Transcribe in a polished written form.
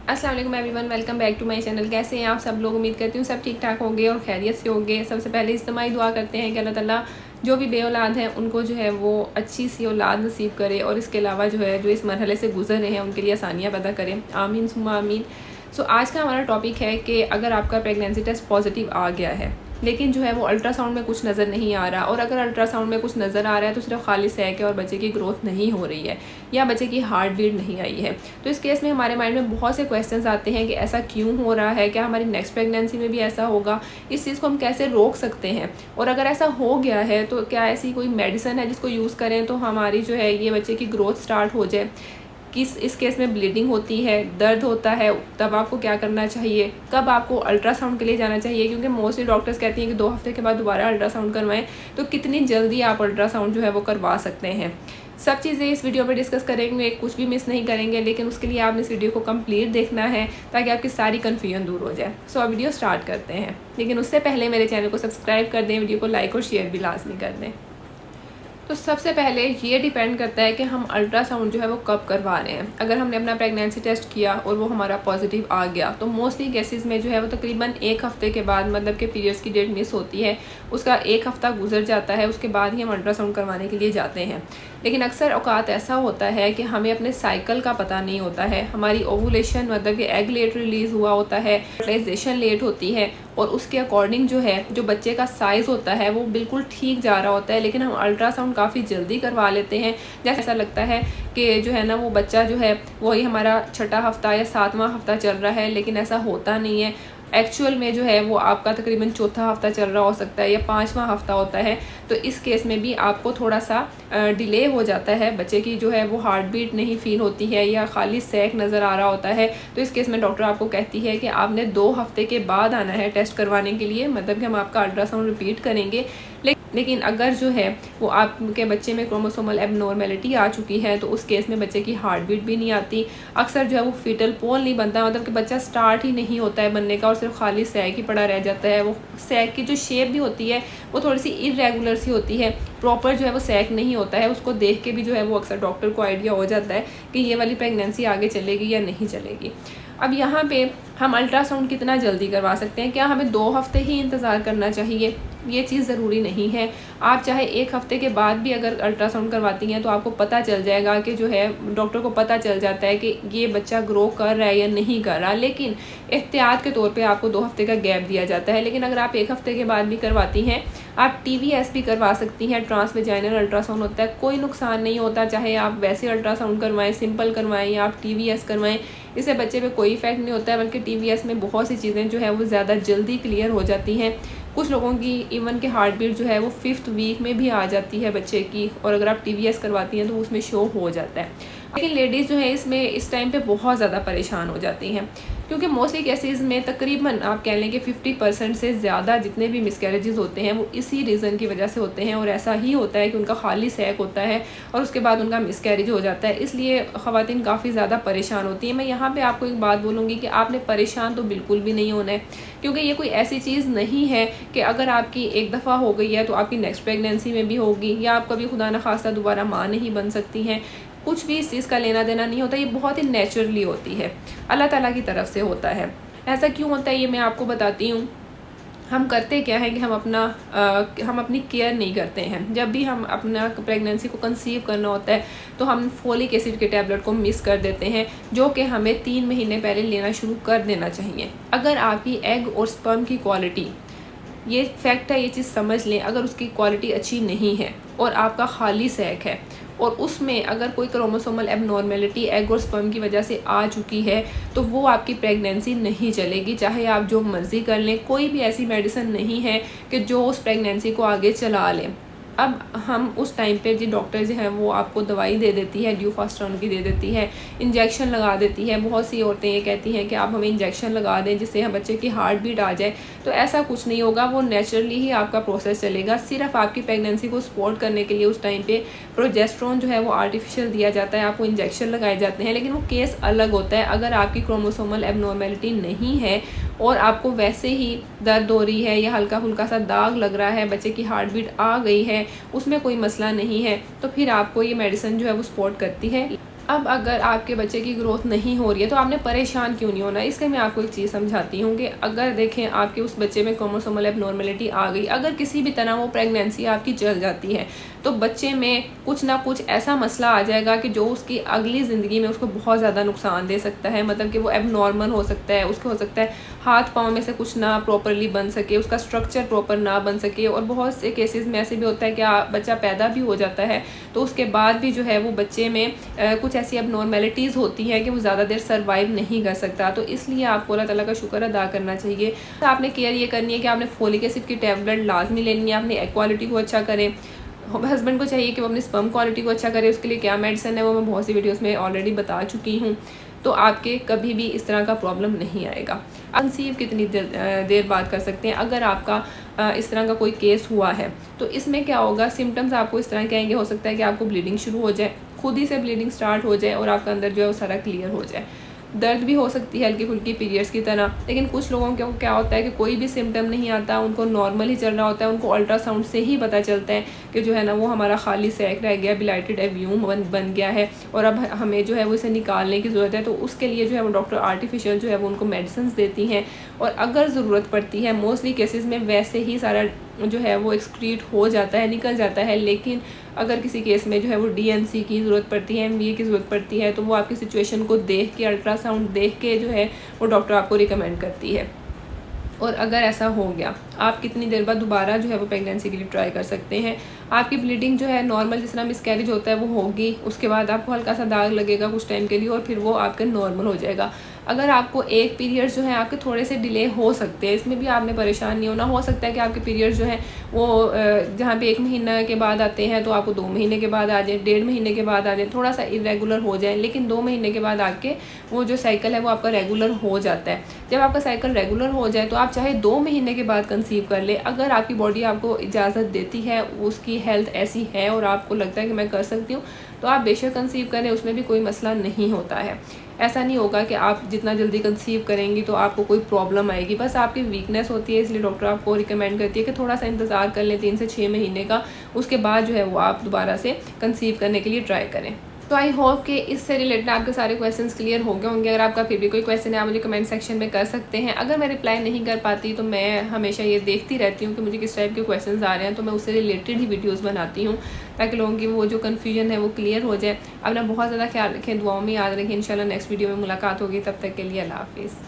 अस्सलाम वालेकुम everyone, welcome back to my channel. कैसे हैं आप सब लोग? उम्मीद करती हूँ सब ठीक ठाक होंगे और खैरियत से होंगे। सबसे पहले इज्तिमाई दुआ करते हैं कि अल्लाह ताला जो भी बे औलाद हैं उनको जो है वो अच्छी सी औलाद नसीब करे और इसके अलावा जो है जो इस मरहले से गुजर रहे हैं उनके लिए आसानियाँ पैदा करें। आमीन सुम्मा आमीन। सो आज का हमारा टॉपिक है कि अगर आपका प्रेगनेंसी टेस्ट पॉजिटिव आ गया है लेकिन जो है वो अल्ट्रासाउंड में कुछ नज़र नहीं आ रहा, और अगर अल्ट्रासाउंड में कुछ नज़र आ रहा है तो सिर्फ खाली सैक है और बच्चे की ग्रोथ नहीं हो रही है या बच्चे की हार्ट बीट नहीं आई है, तो इस केस में हमारे माइंड में बहुत से क्वेश्चंस आते हैं कि ऐसा क्यों हो रहा है, क्या हमारी नेक्स्ट प्रेगनेंसी में भी ऐसा होगा, इस चीज़ को हम कैसे रोक सकते हैं, और अगर ऐसा हो गया है तो क्या ऐसी कोई मेडिसिन है जिसको यूज़ करें तो हमारी जो है ये बच्चे की ग्रोथ स्टार्ट हो जाए। इस केस में ब्लीडिंग होती है, दर्द होता है, तब आपको क्या करना चाहिए, कब आपको अल्ट्रासाउंड के लिए जाना चाहिए, क्योंकि मोस्टली डॉक्टर्स कहती हैं कि 2 हफ्ते के बाद दोबारा अल्ट्रासाउंड करवाएं, तो कितनी जल्दी आप अल्ट्रासाउंड जो है वो करवा सकते हैं। सब चीज़ें इस वीडियो में डिस्कस करेंगे, कुछ भी मिस नहीं करेंगे, लेकिन उसके लिए आपने इस वीडियो को कंप्लीट देखना है ताकि आपकी सारी कन्फ्यूजन दूर हो जाए। सो अब वीडियो स्टार्ट करते हैं, लेकिन उससे पहले मेरे चैनल को सब्सक्राइब कर दें, वीडियो को लाइक और शेयर भी लाजमी कर दें। तो सबसे पहले ये डिपेंड करता है कि हम अल्ट्रासाउंड जो है वो कब करवा रहे हैं। अगर हमने अपना प्रेगनेंसी टेस्ट किया और वो हमारा पॉजिटिव आ गया तो मोस्टली केसेस में जो है वो तकरीबन 1 हफ्ते के बाद, मतलब कि पीरियड्स की डेट मिस होती है, उसका 1 हफ्ता गुजर जाता है, उसके बाद ही हम अल्ट्रासाउंड करवाने के लिए जाते हैं। लेकिन अक्सर औकात ऐसा होता है कि हमें अपने साइकिल का पता नहीं होता है, हमारी ओवुलेशन मतलब कि एग लेट रिलीज़ हुआ होता है, फर्टिलाइजेशन लेट होती है, और उसके अकॉर्डिंग जो है जो बच्चे का साइज़ होता है वो बिल्कुल ठीक जा रहा होता है, लेकिन हम अल्ट्रासाउंड काफ़ी जल्दी करवा लेते हैं। जैसे ऐसा लगता है कि जो है ना वो बच्चा जो है वही हमारा 6ठा हफ्ता या 7वां हफ्ता चल रहा है, लेकिन ऐसा होता नहीं है। एक्चुअल में जो है वो आपका तकरीबन 4था हफ्ता चल रहा हो सकता है या 5वां हफ्ता होता है। तो इस केस में भी आपको थोड़ा सा डिले हो जाता है, बच्चे की जो है वो हार्ट बीट नहीं फील होती है या खाली सैक नज़र आ रहा होता है। तो इस केस में डॉक्टर आपको कहती है कि आपने 2 हफ्ते के बाद आना है टेस्ट करवाने के लिए, मतलब कि हम आपका अल्ट्रासाउंड रिपीट करेंगे। लेकिन अगर जो है वो आपके बच्चे में क्रोमोसोमल एबनॉर्मेलिटी आ चुकी है तो उस केस में बच्चे की हार्ट बीट भी नहीं आती, अक्सर जो है वो फीटल पोल नहीं बनता, मतलब कि बच्चा स्टार्ट ही नहीं होता है बनने का और सिर्फ खाली सैक ही पड़ा रह जाता है। वो सैक की जो शेप भी होती है वो थोड़ी सी इरेगुलर सी होती है, प्रॉपर जो है वो सैक नहीं होता है। उसको देख के भी जो है वो अक्सर डॉक्टर को आइडिया हो जाता है कि ये वाली प्रेगनेंसी आगे चलेगी या नहीं चलेगी। अब यहाँ पे हम अल्ट्रासाउंड कितना जल्दी करवा सकते हैं? क्या हमें 2 हफ्ते ही इंतज़ार करना चाहिए? ये चीज़ ज़रूरी नहीं है। आप चाहे 1 हफ्ते के बाद भी अगर अल्ट्रासाउंड करवाती हैं तो आपको पता चल जाएगा कि जो है डॉक्टर को पता चल जाता है कि ये बच्चा ग्रो कर रहा है या नहीं कर रहा, लेकिन एहतियात के तौर पे आपको 2 हफ्ते का गैप दिया जाता है। लेकिन अगर आप 1 हफ्ते के बाद भी करवाती हैं, आप TVS भी करवा सकती हैं, ट्रांसवेजाइनल अल्ट्रासाउंड होता है, कोई नुकसान नहीं होता। चाहे आप वैसे अल्ट्रासाउंड करवाएं, सिंपल करवाएं या आप TVS करवाएं, इससे बच्चे पे कोई इफेक्ट नहीं होता है, बल्कि TVS में बहुत सी चीज़ें जो है वो ज़्यादा जल्दी क्लियर हो जाती हैं। कुछ लोगों की इवन के हार्ट बीट जो है वो 5th वीक में भी आ जाती है बच्चे की, और अगर आप TVS करवाती हैं तो उसमें शो हो जाता है। लेकिन लेडीज़ जो है इसमें इस टाइम पे बहुत ज़्यादा परेशान हो जाती हैं, क्योंकि मोस्टली केसेस में तकरीबन आप कह लें कि 50% से ज़्यादा जितने भी मिसकैरेजेस होते हैं वो इसी रीज़न की वजह से होते हैं, और ऐसा ही होता है कि उनका खाली सैक होता है और उसके बाद उनका मिसकैरेज हो जाता है। इसलिए ख़वातीन काफ़ी ज़्यादा परेशान होती हैं। मैं यहाँ पे आपको एक बात बोलूँगी कि आपने परेशान तो बिल्कुल भी नहीं होना है, क्योंकि ये कोई ऐसी चीज़ नहीं है कि अगर आपकी एक दफ़ा हो गई है तो आपकी नेक्स्ट प्रेगनेंसी में भी होगी, या आप कभी खुदा न खास्ता दोबारा माँ नहीं बन सकती हैं। कुछ भी इस चीज़ का लेना देना नहीं होता, ये बहुत ही नेचुरली होती है, अल्लाह ताला की तरफ से होता है। ऐसा क्यों होता है ये मैं आपको बताती हूँ। हम करते क्या है कि हम अपनी केयर नहीं करते हैं। जब भी हम अपना प्रेगनेंसी को कंसीव करना होता है तो हम फोलिक एसिड के टैबलेट को मिस कर देते हैं, जो कि हमें 3 महीने पहले लेना शुरू कर देना चाहिए। अगर आपकी एग और स्पर्म की क्वालिटी, ये फैक्ट है, ये चीज़ समझ लें, अगर उसकी क्वालिटी अच्छी नहीं है और आपका खाली सैक है और उसमें अगर कोई क्रोमोसोमल एबनॉर्मेलिटी एग और स्पर्म की वजह से आ चुकी है तो वो आपकी प्रेगनेंसी नहीं चलेगी, चाहे आप जो मर्ज़ी कर लें। कोई भी ऐसी मेडिसिन नहीं है कि जो उस प्रेगनेंसी को आगे चला लें। अब हम उस टाइम पे जी डॉक्टर जो है वो आपको दवाई दे देती है, ड्यूफास्ट्रॉन की दे देती है, इंजेक्शन लगा देती है। बहुत सी औरतें ये कहती हैं कि आप हमें इंजेक्शन लगा दें जिससे हम बच्चे की हार्ट बीट आ जाए, तो ऐसा कुछ नहीं होगा। वो नेचुरली ही आपका प्रोसेस चलेगा। सिर्फ आपकी प्रेगनेंसी को सपोर्ट करने के लिए उस टाइम पे प्रोजेस्ट्रॉन जो है वो आर्टिफिशियल दिया जाता है, आपको इंजेक्शन लगाए जाते हैं। लेकिन वो केस अलग होता है अगर आपकी क्रोमोसोमल एबनॉर्मेलिटी नहीं है और आपको वैसे ही दर्द हो रही है या हल्का फुल्का सा दाग लग रहा है, बच्चे की हार्ट बीट आ गई है, उसमें कोई मसला नहीं है, तो फिर आपको ये मेडिसिन जो है वो सपोर्ट करती है। अब अगर आपके बच्चे की ग्रोथ नहीं हो रही है तो आपने परेशान क्यों नहीं होना। इसके मैं आपको एक चीज़ समझाती हूँ कि अगर देखें आपके उस बच्चे में क्रोमोसोमल एबनॉर्मेलिटी आ गई, अगर किसी भी तरह वो प्रेगनेंसी आपकी चल जाती है तो बच्चे में कुछ ना कुछ ऐसा मसला आ जाएगा कि जो उसकी अगली ज़िंदगी में उसको बहुत ज़्यादा नुकसान दे सकता है। मतलब कि वो एबनॉर्मल हो सकता है, उसको हो सकता है हाथ पाँव में से कुछ ना प्रॉपरली बन सके, उसका स्ट्रक्चर प्रॉपर ना बन सके। और बहुत से केसेस में ऐसे भी होता है कि बच्चा पैदा भी हो जाता है तो उसके बाद भी जो है वो बच्चे में कुछ ऐसी एबनॉर्मेलिटीज़ होती हैं कि वो ज़्यादा देर सर्वाइव नहीं कर सकता। तो इसलिए आपको अल्लाह ताला का शुक्र अदा करना चाहिए। तो आपने केयर ये करनी है कि आपने फोलिक एसिड की टैबलेट लाजमी लेनी है, अपनी क्वालिटी को अच्छा करें। हस्बैंड को चाहिए कि वो अपनी स्पर्म क्वालिटी को अच्छा करे, उसके लिए क्या मेडिसिन है वो मैं बहुत सी वीडियोस में ऑलरेडी बता चुकी हूँ। तो आपके कभी भी इस तरह का प्रॉब्लम नहीं आएगा। कंसीव कितनी देर बाद कर सकते हैं, अगर आपका इस तरह का कोई केस हुआ है तो इसमें क्या होगा, सिम्टम्स आपको इस तरह के आएंगे। हो सकता है कि आपको ब्लीडिंग शुरू हो जाए, खुद ही से ब्लीडिंग स्टार्ट हो जाए और आपका अंदर जो है वो सारा क्लियर हो जाए। दर्द भी हो सकती है हल्की फुल्की पीरियड्स की तरह। लेकिन कुछ लोगों को क्या होता है कि कोई भी सिम्टम नहीं आता, उनको नॉर्मल ही चल रहा होता है, उनको अल्ट्रासाउंड से ही पता चलता है कि जो है ना वो हमारा खाली सैक रह गया, बिलाइटेड एव्यूम बन गया है और अब हमें जो है वो इसे निकालने की ज़रूरत है। तो उसके लिए जो है वो डॉक्टर आर्टिफिशियल जो है वो उनको मेडिसिन देती हैं और अगर ज़रूरत पड़ती है, मोस्टली केसेस में वैसे ही सारा जो है वो एक्सक्रीट हो जाता है, निकल जाता है। लेकिन अगर किसी केस में जो है वो डीएनसी की ज़रूरत पड़ती है, एमवीए की ज़रूरत पड़ती है, तो वो आपकी सिचुएशन को देख के, अल्ट्रासाउंड देख के जो है वो डॉक्टर आपको रिकमेंड करती है। और अगर ऐसा हो गया, आप कितनी देर बाद दोबारा जो है वो प्रेगनेंसी के लिए ट्राई कर सकते हैं। आपकी ब्लीडिंग जो है नॉर्मल जिस तरह मिसकैरेज होता है वो होगी, उसके बाद आपको हल्का सा दाग लगेगा कुछ टाइम के लिए और फिर वो आपका नॉर्मल हो जाएगा। अगर आपको एक पीरियड्स जो है आपके थोड़े से डिले हो सकते हैं, इसमें भी आपने परेशान नहीं होना। हो सकता है कि आपके पीरियड्स जो हैं वो जहाँ पे 1 महीना के बाद आते हैं तो आपको 2 महीने के बाद आ जाए, 1.5 महीने के बाद आ जाए, थोड़ा सा इरेगुलर हो जाए। लेकिन 2 महीने के बाद आके वो जो साइकिल है वो आपका रेगुलर हो जाता है। जब आपका साइकिल रेगुलर हो जाए तो आप चाहे 2 महीने के बाद कंसीव कर ले, अगर आपकी बॉडी आपको इजाज़त देती है, उसकी हेल्थ ऐसी है और आपको लगता है कि मैं कर सकती हूँ, तो आप बेशक कंसीव करें, उसमें भी कोई मसला नहीं होता है। ऐसा नहीं होगा कि आप जितना जल्दी कंसीव करेंगी तो आपको कोई प्रॉब्लम आएगी, बस आपकी वीकनेस होती है। इसलिए डॉक्टर आपको रिकमेंड करती है कि थोड़ा सा इंतज़ार कर लें 3 से 6 महीने का, उसके बाद जो है वो आप दोबारा से कंसीव करने के लिए ट्राई करें। तो आई होप कि इससे रिलेटेड आपके सारे क्वेश्चंस क्लियर हो गए होंगे। अगर आपका फिर भी कोई क्वेश्चन है आप मुझे कमेंट सेक्शन में कर सकते हैं। अगर मैं रिप्लाई नहीं कर पाती तो मैं हमेशा ये देखती रहती हूँ कि मुझे किस टाइप के क्वेश्चंस आ रहे हैं, तो मैं उससे रिलेटेड ही वीडियोज़ बनाती हूँ ताकि लोगों की वो जो कन्फ्यूजन है वो क्लियर हो जाए। अपना बहुत ज़्यादा ख्याल रखें, दुआओं में याद रखें। इंशाल्लाह नेक्स्ट वीडियो में मुलाकात होगी, तब तक के लिए अल्लाह हाफिज़।